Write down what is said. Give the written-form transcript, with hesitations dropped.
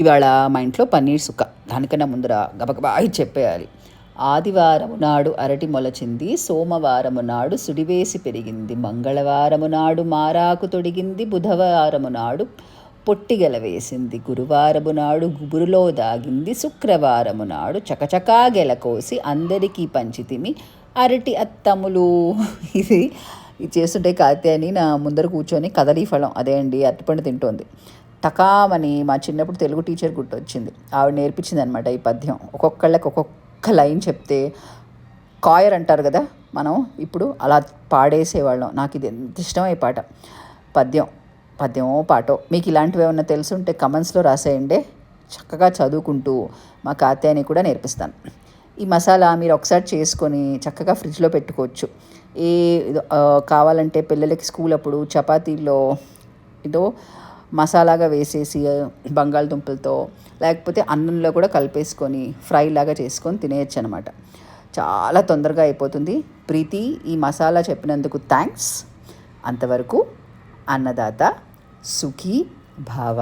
ఇవాళ మా ఇంట్లో పన్నీర్ సుక్క. దానికన్నా ముందర గబగబా చెప్పేయాలి. ఆదివారము నాడు అరటి మొలచింది, సోమవారము నాడు సుడివేసి పెరిగింది, మంగళవారము నాడు మారాకు తొడిగింది, బుధవారము నాడు పొట్టిగల వేసింది, గురువారము నాడు గుబురులో దాగింది, శుక్రవారము నాడు చకచకా గెలకోసి అందరికీ పంచితిమి అరటి అత్తములు. ఇది చేస్తుంటే కాత్యాయని నా ముందర కూర్చొని కదలీ ఫలం అదే అండి అరటిపండు తింటోంది. టకామని మా చిన్నప్పుడు తెలుగు టీచర్ గుర్తొచ్చింది. ఆవిడ నేర్పించింది అనమాట ఈ పద్యం. ఒక్కొక్కళ్ళకి ఒక్కొక్క లైన్ చెప్తే కాయర్ అంటారు కదా మనం, ఇప్పుడు అలా పాడేసేవాళ్ళం. నాకు ఇది ఎంత ఇష్టమై పాట. పద్యమో పాటో మీకు ఇలాంటివి ఏమన్నా తెలుసుంటే కమెంట్స్లో రాసేయండి. చక్కగా చదువుకుంటూ మా కాత్యాయని కూడా నేర్పిస్తాను. ఈ మసాలా మీరు ఒకసారి చేసుకొని చక్కగా ఫ్రిడ్జ్లో పెట్టుకోవచ్చు. ఏ కావాలంటే పిల్లలకి స్కూల్ అప్పుడు చపాతీల్లో ఏదో మసాలాగా వేసేసి బంగాళదుంపలతో, లేకపోతే అన్నంలో కూడా కలిపేసుకొని ఫ్రై లాగా చేసుకొని తినేయచ్చు అనమాట. చాలా తొందరగా అయిపోతుంది. ప్రీతి, ఈ మసాలా చెప్పినందుకు థ్యాంక్స్. అంతవరకు అన్నదాత సుఖీ భవ.